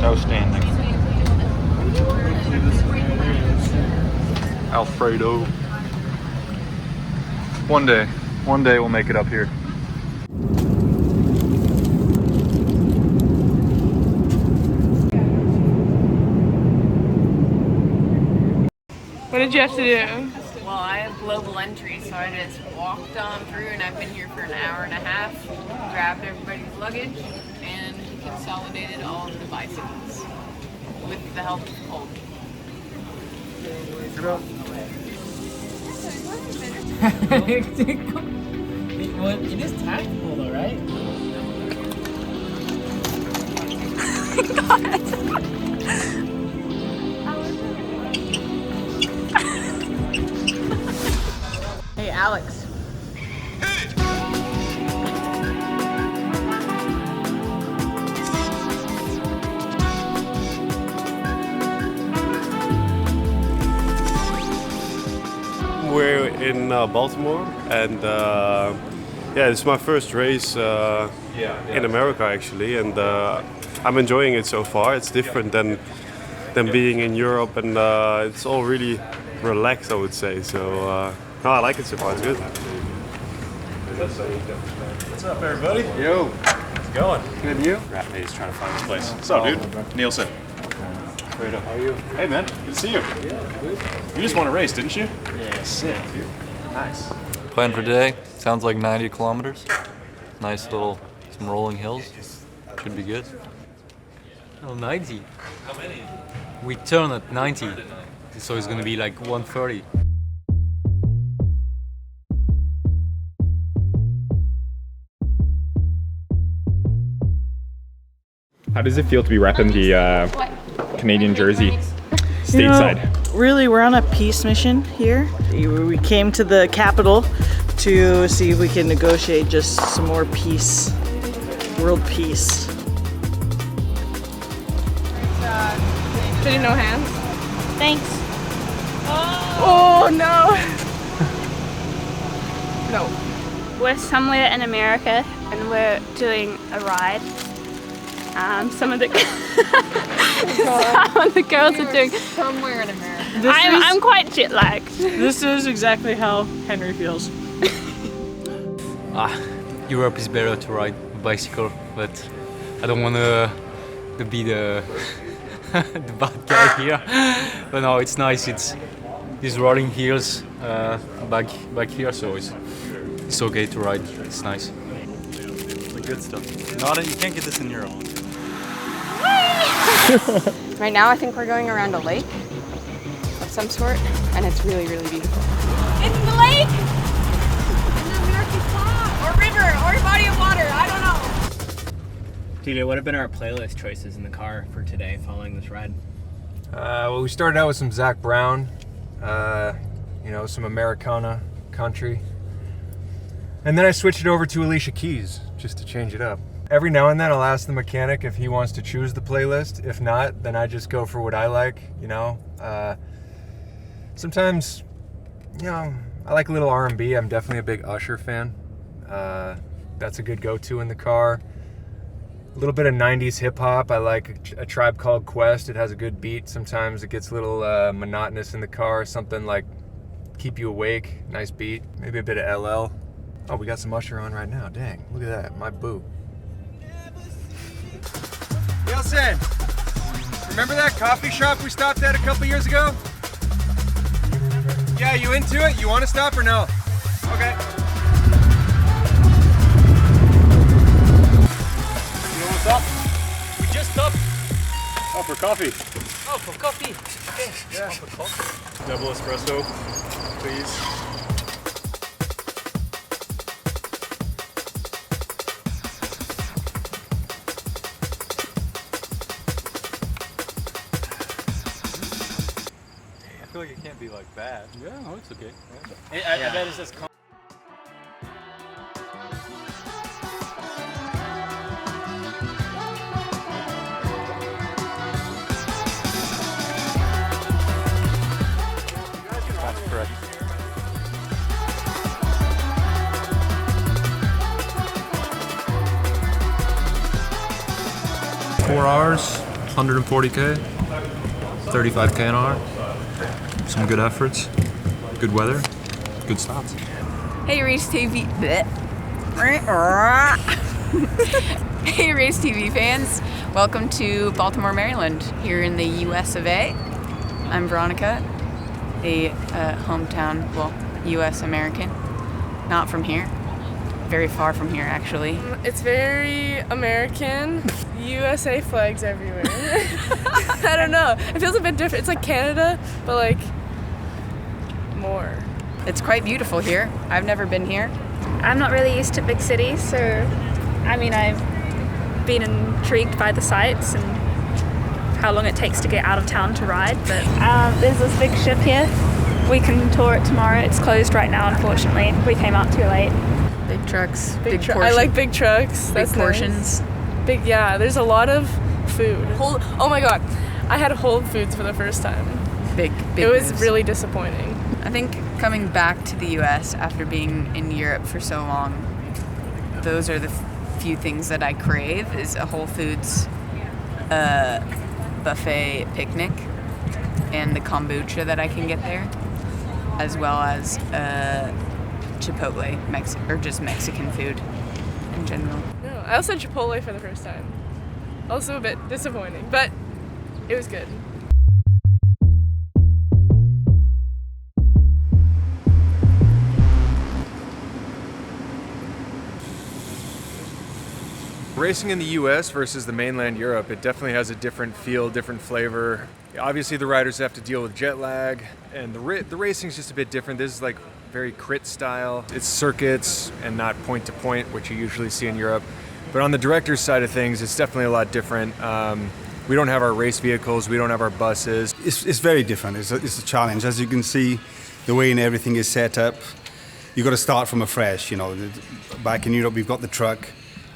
Outstanding. Alfredo. One day we'll make it up here. What did you have to do? Well, I have global entry, so I just walked on through, and I've been here for an hour and a half, grabbed everybody's luggage, and consolidated all of the bicycles with the help of Colt. Well, it is tactical though, right? Hey, Alex. We're in Baltimore, and yeah, it's my first race in America actually, and I'm enjoying it so far. It's different than being in Europe, and it's all really relaxed, I would say. So no, I like it so far. It's good. What's up, everybody? Yo, How's it going? good you? Rat Maze trying to find this place. What's up, dude? Nielsen. Fredo, how are you? Hey, man. Good to see you. You just won a race, didn't you? Yeah, sick. Nice. Plan for today, sounds like 90 kilometers. Nice little, some rolling hills. Should be good. Oh, 90. How many? We turn at 90, so it's gonna be like 130. How does it feel to be repping the Canadian jersey stateside? Really, we're on a peace mission here. We came to the capital to see if we can negotiate just some more peace, world peace. Did no hands? Thanks. Oh no! No. We're somewhere in America and we're doing a ride. Some of the girls are doing. Somewhere in America. I'm quite jet lagged. This is exactly how Henry feels. Europe is better to ride a bicycle, but I don't want to be the the bad guy here. But no, it's nice. It's these rolling hills back here, so it's okay to ride. It's nice. The good stuff. You can't get this in Europe. Right now, I think we're going around a lake of some sort, and it's really, really beautiful. It's the lake! An American flag! Or river, or body of water, I don't know. TJ, what have been our playlist choices in the car for today following this ride? Well, we started out with some Zach Brown, you know, some Americana country. And then I switched it over to Alicia Keys, just to change it up. Every now and then I'll ask the mechanic if he wants to choose the playlist. If not, then I just go for what I like, you know. Sometimes, you know, I like a little R&B. I'm definitely a big Usher fan. That's a good go-to in the car. A little bit of 90s hip-hop. I like A Tribe Called Quest. It has a good beat. Sometimes it gets a little monotonous in the car. Something like Keep You Awake, nice beat. Maybe a bit of LL. Oh, we got some Usher on right now. Dang, look at that, my boo. Nielsen, remember that coffee shop we stopped at a couple years ago? Yeah, you into it? You want to stop or no? Okay. You know what's up? We just stopped. Oh, for coffee. Oh, for coffee. Okay. Yeah. Double espresso, please. I feel like it can't be like bad. Yeah, no, it's okay. I bet it's just That's correct. $4, 140K, 35K an hour. Some good efforts, good weather, good stops. Hey RaceTV. Hey RaceTV fans. Welcome to Baltimore, Maryland, here in the US of A. I'm Veronica, a hometown, well, US American. Not from here. Very far from here, actually. It's very American. USA flags everywhere. I don't know. It feels a bit different. It's like Canada, but like more. It's quite beautiful here. I've never been here. I'm not really used to big cities, so I mean, I've been intrigued by the sights and how long it takes to get out of town to ride, but there's this big ship here. We can tour it tomorrow. It's closed right now, unfortunately. We came out too late. Big trucks, big I portions. like big trucks. That's big portions. Nice. Big, yeah, there's a lot of food. Oh my god, I had Whole Foods for the first time. Big It was moves. really disappointing. I think coming back to the US after being in Europe for so long, those are the few things that I crave, is a Whole Foods buffet picnic and the kombucha that I can get there, as well as Chipotle, or just Mexican food in general. No, I also had Chipotle for the first time. Also a bit disappointing, but it was good. Racing in the US versus the mainland Europe, it definitely has a different feel, different flavor. Obviously the riders have to deal with jet lag, and the racing's just a bit different. This is like very crit style. It's circuits and not point to point, which you usually see in Europe. But on the director's side of things, it's definitely a lot different. We don't have our race vehicles, we don't have our buses. It's very different. It's a challenge. As you can see, the way and everything is set up, you've got to start from afresh. You know, back in Europe, we've got the truck.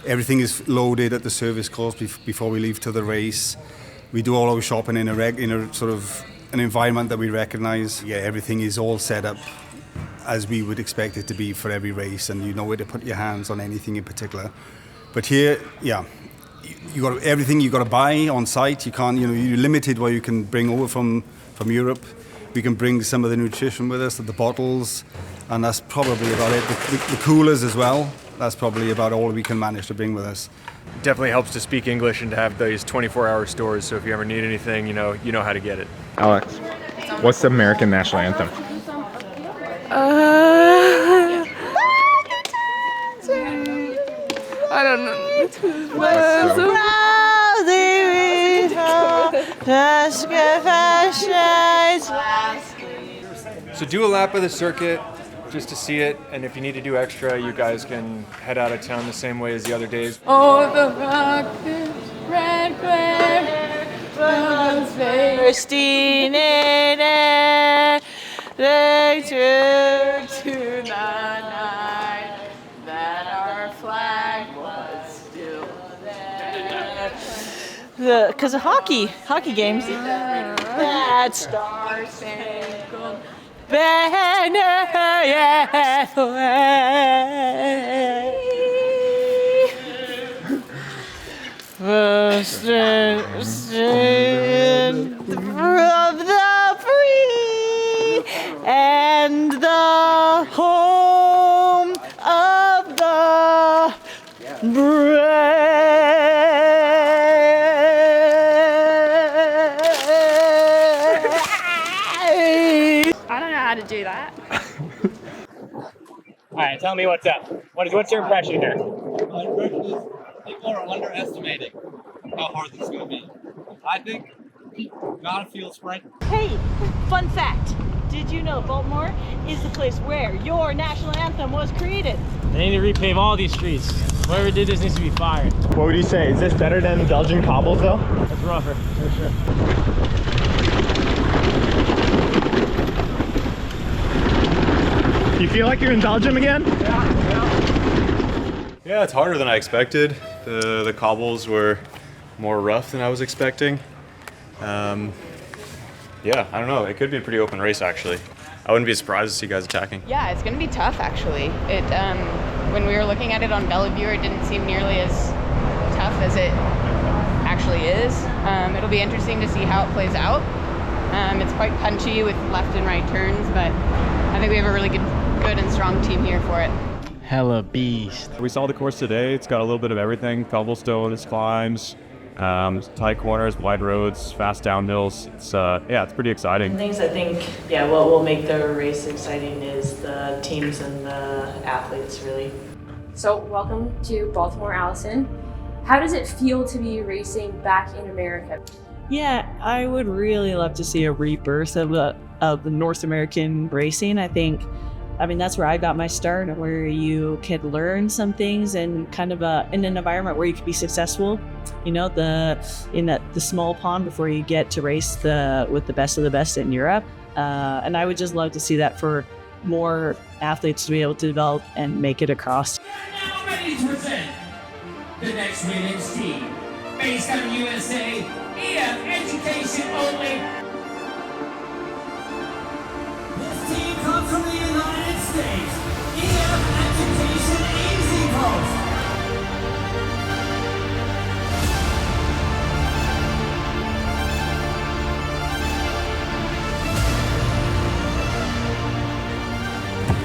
Everything is loaded at the service course before we leave to the race. We do all our shopping in a sort of an environment that we recognize. Yeah, everything is all set up as we would expect it to be for every race, and you know where to put your hands on anything in particular. But here, yeah, you got everything you got to buy on site. You can't, you know, you're limited what you can bring over from Europe. We can bring some of the nutrition with us, the bottles, and that's probably about it. The coolers as well. That's probably about all we can manage to bring with us. Definitely helps to speak English and to have these 24-hour stores, so if you ever need anything, you know how to get it. Alex, what's the American national anthem? I don't know. So do a lap of the circuit just to see it, and if you need to do extra, you guys can head out of town the same way as the other days. Oh, the rocket, red glare, Christine, to the night that our flag was still there. Because of hockey games. That Star Spangled banner, yeah. Of the free and the home of the brave. I don't know how to do that. All right, tell me what's up. What's your impression here? My impression is people are underestimating how hard this is going to be. I think gotta feel sprint. Hey, fun fact. Did you know Baltimore is the place where your national anthem was created? They need to repave all these streets. Whoever did this needs to be fired. What would you say? Is this better than Belgian cobbles though? That's rougher, for sure. You feel like you're in Belgium again? Yeah, it's harder than I expected. The cobbles were more rough than I was expecting. Yeah, I don't know. It could be a pretty open race, actually. I wouldn't be surprised to see guys attacking. Yeah, it's going to be tough, actually. It when we were looking at it on Bellevue, it didn't seem nearly as tough as it actually is. It'll be interesting to see how it plays out. It's quite punchy with left and right turns, but I think we have a really good and strong team here for it. Hella beast. We saw the course today. It's got a little bit of everything: cobblestone, climbs, tight corners, wide roads, fast downhills. It's pretty exciting. Things I think, what will make the race exciting is the teams and the athletes, really. So, welcome to Baltimore, Allison. How does it feel to be racing back in America? Yeah, I would really love to see a rebirth of the North American racing. I mean, that's where I got my start, where you could learn some things and kind of in an environment where you could be successful, in the small pond before you get to race with the best of the best in Europe. And I would just love to see that for more athletes to be able to develop and make it across. Now ready to present the next women's team, based out of USA, EF Education Oatly. This team comes from the United States, EF Education EasyPost.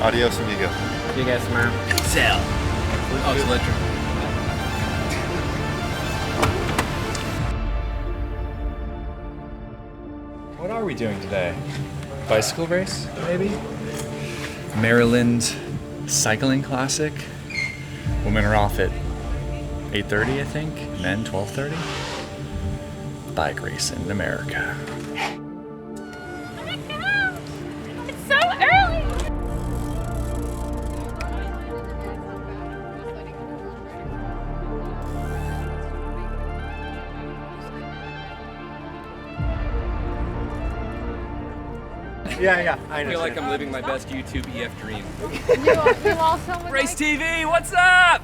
Adios, amigo. See you guys tomorrow. Sell. Oh, it's electric. What are we doing today? Bicycle race, maybe? Maryland Cycling Classic. Women are off at 8:30, I think. Men 12:30. Bike racing in America. It's so early! Yeah, I feel like I'm living my best YouTube EF dream. You also RaceTV, what's up?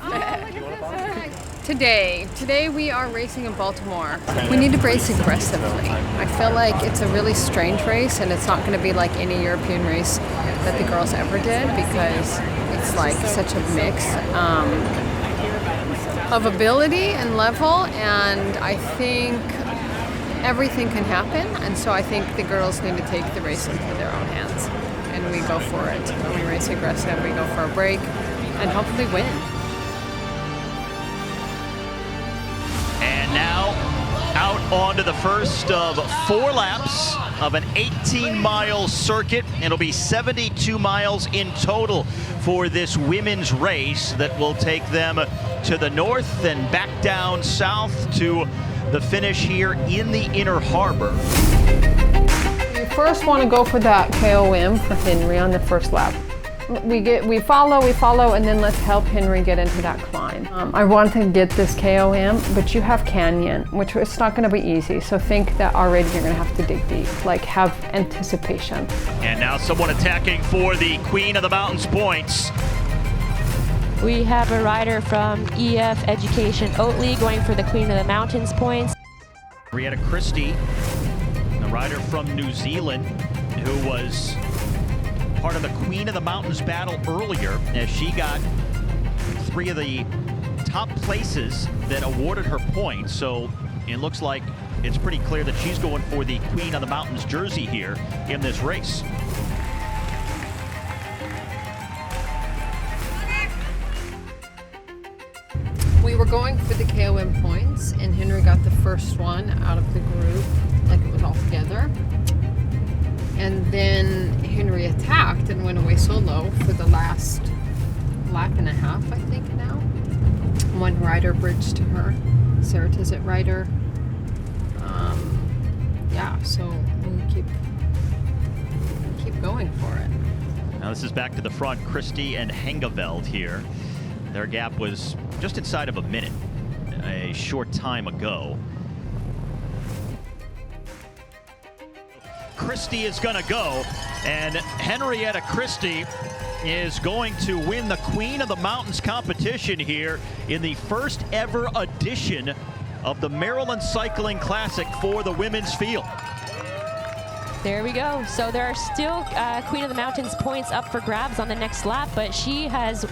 Today we are racing in Baltimore. We need to race aggressively. I feel like it's a really strange race, and it's not going to be like any European race that the girls ever did, because it's like such a mix of ability and level, and I think everything can happen, and so I think the girls need to take the race into their own hands, and we go for it. We race aggressive, we go for a break, and hopefully win. And now out onto the first of 4 laps of an 18-mile circuit. It'll be 72 miles in total for this women's race that will take them to the north and back down south to the finish here in the Inner Harbor. You first want to go for that KOM for Henry on the first lap. We follow, and then let's help Henry get into that climb. I want to get this KOM, but you have Canyon, which it's not going to be easy. So think that already you're going to have to dig deep, like have anticipation. And now someone attacking for the Queen of the Mountains points. We have a rider from EF Education Oatly going for the Queen of the Mountains points. Henrietta Christie, the rider from New Zealand, who was part of the Queen of the Mountains battle earlier, as she got 3 of the top places that awarded her points. So it looks like it's pretty clear that she's going for the Queen of the Mountains jersey here in this race. We were going for the KOM points, and Henry got the first one out of the group, like it was all together. And then Henry attacked and went away solo for the last lap and a half, I think now. One rider bridged to her, Sarah Tizet rider. So we keep going for it. Now this is back to the front, Christie and Hengeveld here. Their gap was just inside of a minute a short time ago. Christie is going to go, and Henrietta Christie is going to win the Queen of the Mountains competition here in the first ever edition of the Maryland Cycling Classic for the women's field. There we go. So there are still Queen of the Mountains points up for grabs on the next lap, but she has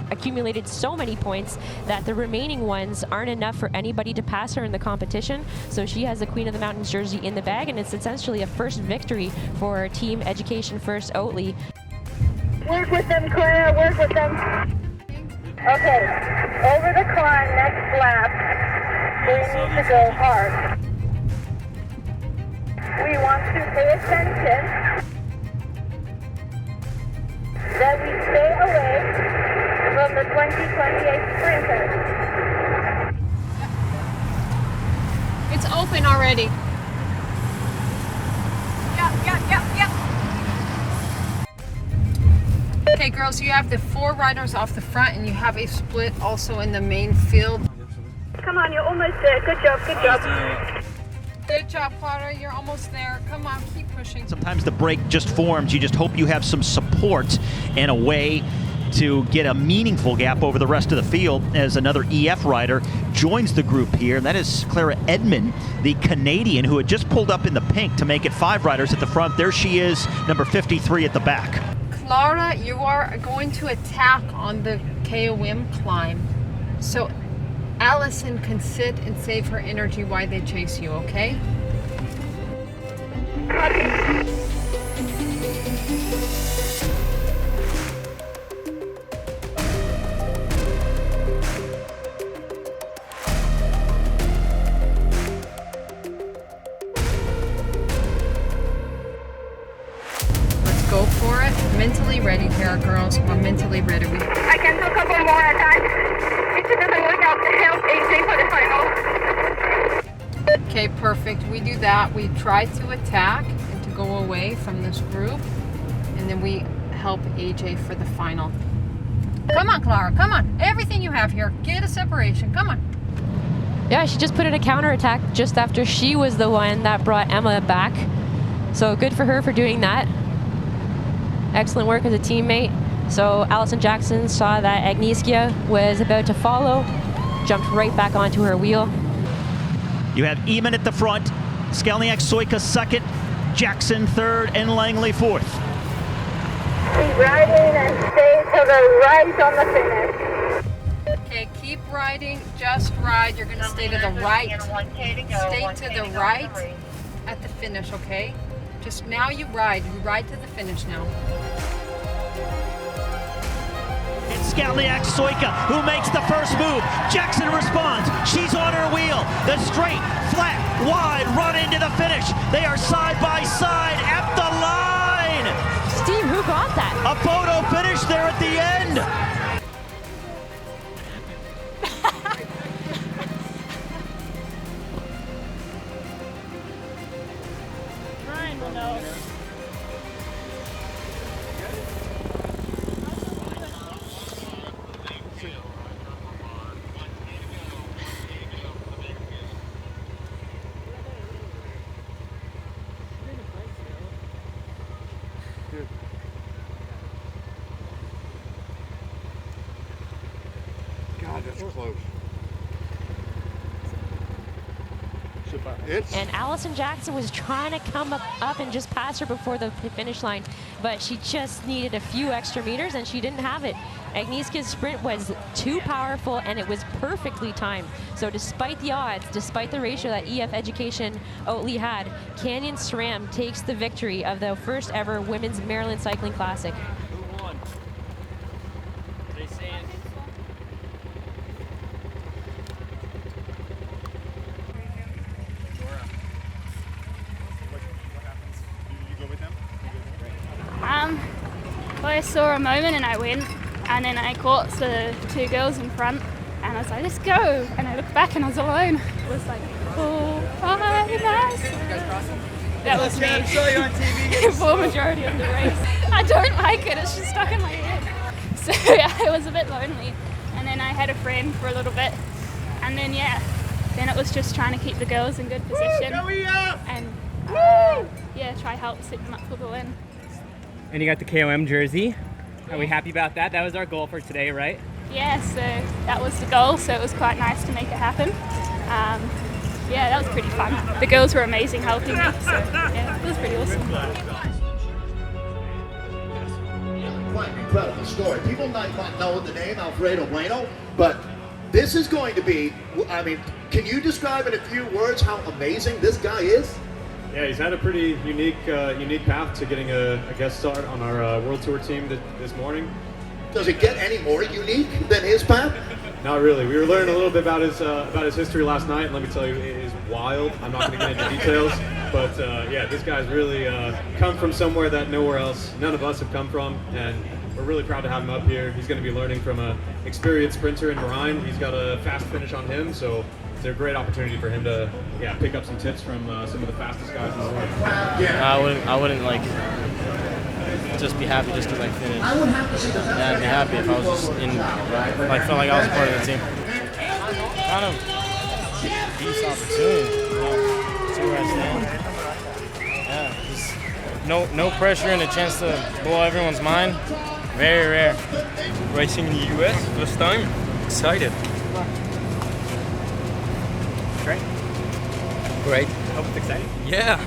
accumulated so many points that the remaining ones aren't enough for anybody to pass her in the competition. So she has the Queen of the Mountains jersey in the bag, and it's essentially a first victory for Team Education First Oatly. Work with them, Claire, work with them. Okay, over the climb, next lap, we need to go hard. We want to pay attention that we stay away from the 2028 sprinters. It's open already. Yep. Okay, girls, you have the 4 riders off the front and you have a split also in the main field. Come on, you're almost there. Good job, good job. Good job, Clara. You're almost there. Come on, keep pushing. Sometimes the break just forms. You just hope you have some support and a way to get a meaningful gap over the rest of the field as another EF rider joins the group here. That is Clara Edmond, the Canadian, who had just pulled up in the pink to make it 5 riders at the front. There she is, number 53 at the back. Clara, you are going to attack on the KOM climb. So Allison can sit and save her energy while they chase you, okay? Let's go for it. Mentally ready here, girls. We're mentally ready. I can do a couple more attacks. If it doesn't work out, to help AJ for the final. Okay, perfect. We do that. We try to attack and to go away from this group, and then we help AJ for the final. Come on, Clara. Come on. Everything you have here. Get a separation. Come on. Yeah, she just put in a counterattack just after she was the one that brought Emma back. So good for her for doing that. Excellent work as a teammate. So Allison Jackson saw that Agnieszka was about to follow, jumped right back onto her wheel. You have Eamon at the front, Skelniak Soika second, Jackson third, and Langley fourth. Keep riding and stay to the right on the finish. Okay, keep riding. Just ride. You're going to stay to the right. Stay to the right at the finish, okay? Just now you ride. You ride to the finish now. It's Skelniak Soika who makes the first move. Jackson responds. She's on her wheel. The straight, flat, wide run into the finish. They are side by side at the line. Steve, who got that? A photo finish there at the end. Ryan will know. God, that's close. And Allison Jackson was trying to come up and just pass her before the finish line, but she just needed a few extra meters and she didn't have it. Agnieszka's sprint was too powerful and it was perfectly timed. So despite the odds, despite the ratio that EF Education Oatly had, Canyon SRAM takes the victory of the first ever Women's Maryland Cycling Classic. Who won? They saying Well, I saw a moment and I went, and then I caught the 2 girls in front, and I was like, let's go. And I looked back and I was alone. It was like, oh, hi, nice. That was me for a majority of the race. I don't like it, it's just stuck in my head. So yeah, it was a bit lonely. And then I had a friend for a little bit, and then then it was just trying to keep the girls in good position. And try help set them up for the win. And you got the KOM jersey. Are we happy about that? That was our goal for today, right? Yeah, so that was the goal, so it was quite nice to make it happen. Yeah, that was pretty fun. The girls were amazing helping me, so yeah, it was pretty awesome. Quite an incredible story. People might not know the name Alfredo Bueno, but this is going to be, I mean, can you describe in a few words how amazing this guy is? Yeah, he's had a pretty unique path to getting a guest start on our World Tour team this morning. Does it get any more unique than his path? Not really. We were learning a little bit about his history last night, and let me tell you, it is wild. I'm not going to get into details, but yeah, this guy's really come from somewhere that nowhere else, none of us have come from, and we're really proud to have him up here. He's going to be learning from an experienced sprinter in Marine. He's got a fast finish on him, so it's a great opportunity for him to pick up some tips from some of the fastest guys in the world. I wouldn't like just be happy just because I finished. Yeah, I'd be happy if I was just felt like I was part of the team. Kind of beast opportunity, see where I stand. Yeah, just no pressure and a chance to blow everyone's mind. Very rare. Racing in the US, first time. Excited. Great. Hope it's exciting. Yeah.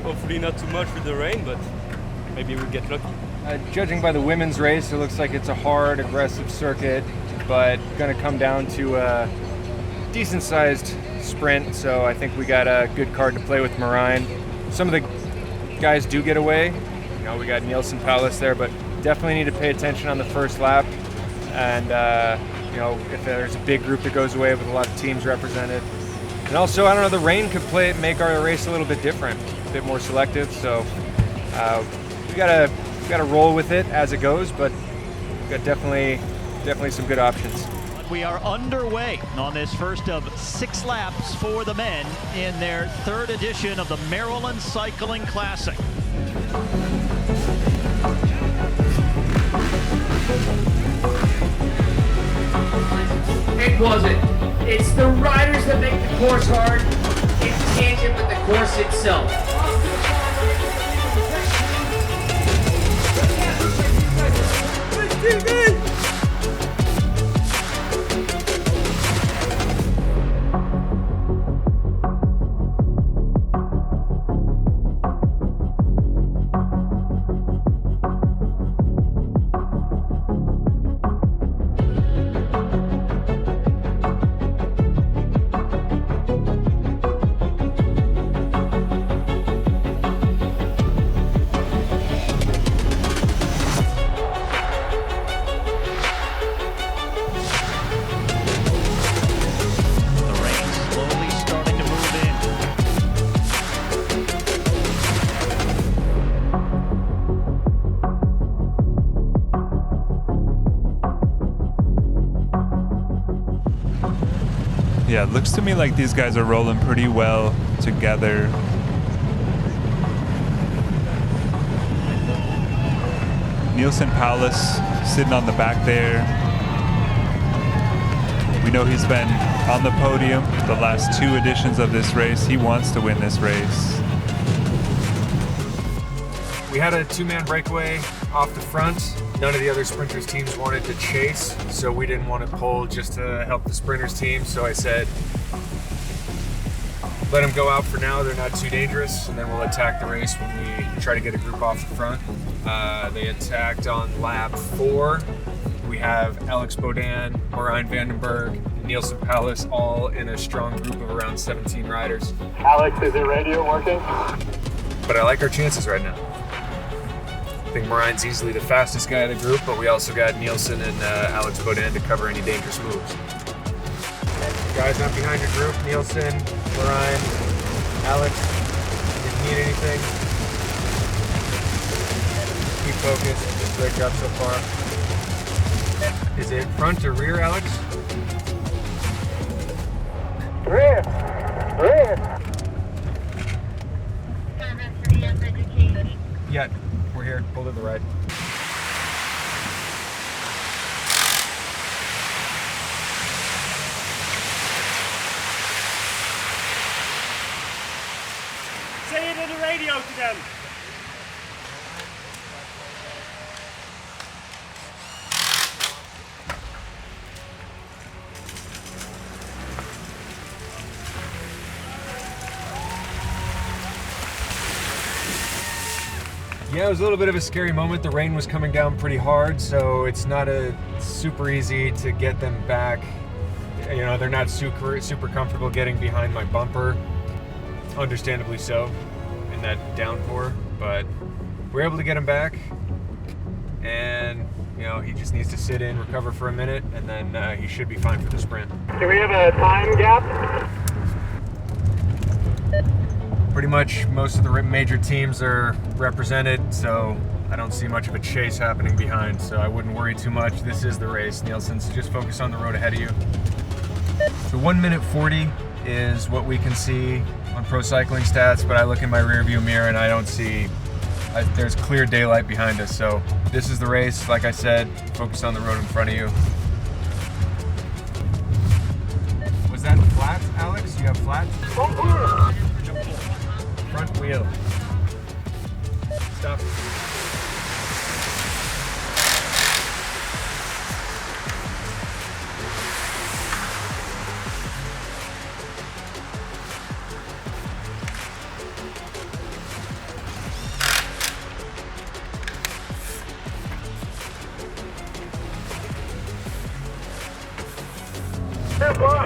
Hopefully not too much with the rain, but maybe we'll get lucky. Judging by the women's race, it looks like it's a hard, aggressive circuit, but going to come down to a decent-sized sprint, so I think we got a good card to play with Marine. Some of the guys do get away. You know, we got Nielsen Palace there, but definitely need to pay attention on the first lap. And, you know, if there's a big group that goes away with a lot of teams represented. And also, I don't know, the rain could make our race a little bit different, a bit more selective, so we gotta roll with it as it goes, but we got definitely some good options. We are underway on this first of 6 laps for the men in their 3rd edition of the Maryland Cycling Classic. It wasn't. It's the riders that make the course hard in tangent with the course itself. Yeah, it looks to me like these guys are rolling pretty well together. Nielsen Palace sitting on the back there. We know he's been on the podium the last 2 editions of this race. He wants to win this race. We had a 2-man breakaway off the front. None of the other sprinters teams wanted to chase, so we didn't want to pull just to help the sprinters team. So I said, let them go out for now. They're not too dangerous, and then we'll attack the race when we try to get a group off the front. They attacked on lap 4. We have Alex Bodan, Marijn Vandenberg, Nielsen Palace, all in a strong group of around 17 riders. Alex, is your radio working? But I like our chances right now. I think Marine's easily the fastest guy of the group, but we also got Nielsen and Alex Bodan to cover any dangerous moves. Guys not behind your group, Nielsen, Marine, Alex, if you need anything, keep focused. Great job so far. Is it front or rear, Alex? Rear. Yeah, we're here. Hold to the right. Say it on the radio to them. Yeah, it was a little bit of a scary moment. The rain was coming down pretty hard, so it's not super easy to get them back. You know, they're not super comfortable getting behind my bumper, understandably so, in that downpour. But we're able to get him back, and you know, he just needs to sit in, recover for a minute, and then he should be fine for the sprint. Do we have a time gap? Pretty much most of the major teams are represented, so I don't see much of a chase happening behind, so I wouldn't worry too much. This is the race, Nielsen, so just focus on the road ahead of you. So 1 minute 40 is what we can see on Pro Cycling Stats, but I look in my rear view mirror and I don't see, there's clear daylight behind us. So this is the race, like I said, focus on the road in front of you. Was that flat, Alex? You have flat? Front wheel. Stop.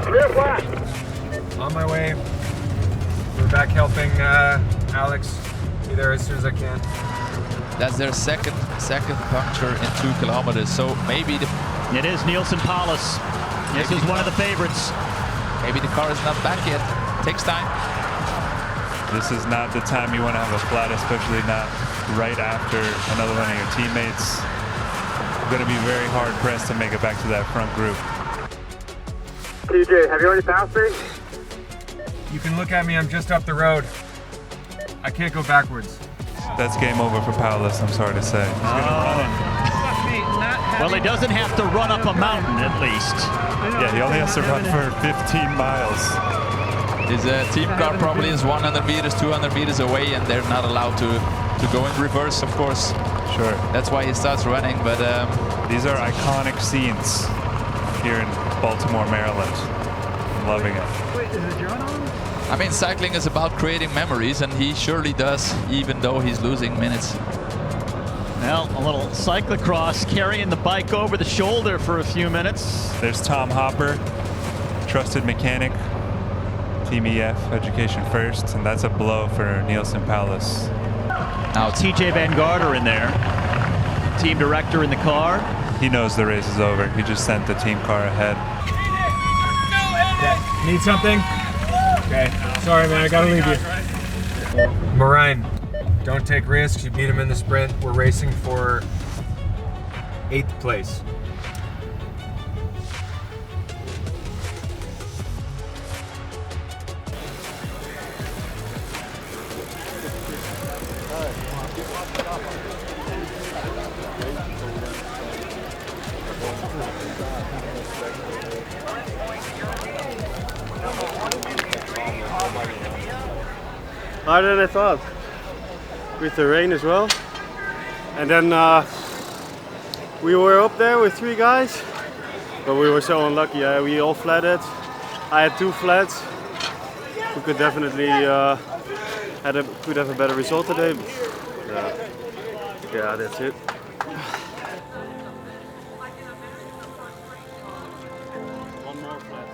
Rear flat. On my way. We're back helping Alex. Be there as soon as I can. That's their second puncture in 2 kilometers. So maybe it is Nielsen Paulus. This is one of the favorites. Maybe the car is not back yet. Takes time. This is not the time you want to have a flat, especially not right after another one of your teammates. You're going to be very hard pressed to make it back to that front group. TJ, have you already passed me? You can look at me, I'm just up the road. I can't go backwards. That's game over for Paulus, I'm sorry to say. He's gonna run it. Well, he doesn't have to run up a mountain, at least. Yeah, he only has to run for 15 miles. His team car probably is 100 meters, 200 meters away, and they're not allowed to go in reverse, of course. Sure. That's why he starts running, but... these are iconic scenes here in Baltimore, Maryland. I'm loving it. Wait, is it John on? I mean, cycling is about creating memories, and he surely does, even though he's losing minutes. Well, a little cyclocross, carrying the bike over the shoulder for a few minutes. There's Tom Hopper, trusted mechanic, Team EF Education first, and that's a blow for Nielsen Paulus. Now TJ Van Garder in there, team director in the car. He knows the race is over. He just sent the team car ahead. Need something? Okay. Sorry, man. I gotta leave you. Marine, don't take risks. You beat him in the sprint. We're racing for 8th place. Harder than I thought, with the rain as well. And then we were up there with 3 guys, but we were so unlucky. We all flatted. I had 2 flats. We could definitely could have a better result today. But, yeah, that's it. One more flat.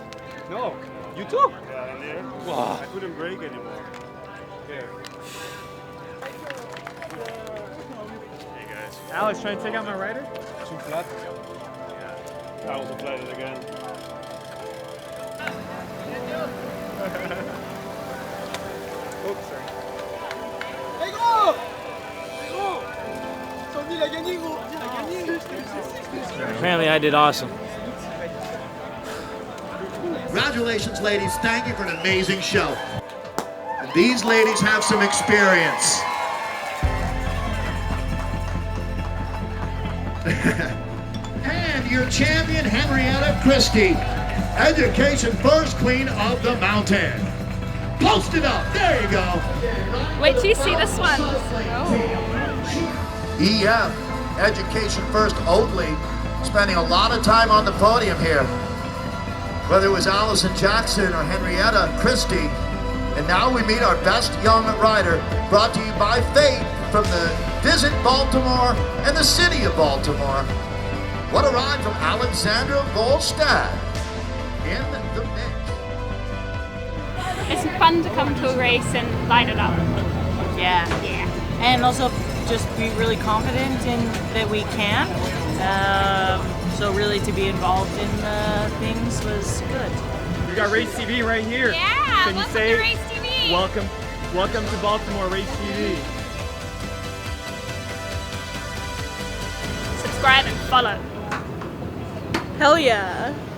No, you too? Yeah, in there. Wow. I couldn't brake anymore. Here. Hey guys. Alex, trying to take out my rider? 2 flat. Yeah. I also played it again. Oops, sorry. Hey gros! Gros! Sandy, il a gagné gros! Il a gagné! Apparently I did awesome. Congratulations, ladies. Thank you for an amazing show. And these ladies have some experience. And your champion, Henrietta Christie, Education First Queen of the Mountain. Post it up. There you go. Wait till you see this one. EF, Education First Oatly, spending a lot of time on the podium here. Whether it was Allison Jackson or Henrietta Christie. And now we meet our best young rider, brought to you by Fate from the Visit Baltimore and the City of Baltimore. What a ride from Alexandra Volstad in the mix. It's fun to come to a race and light it up. Yeah. And also just be really confident in that we can. So really to be involved in the things was good. We got RaceTV right here. Yeah, Can you welcome say to RaceTV. Welcome to Baltimore, RaceTV. Subscribe and follow. Hell yeah.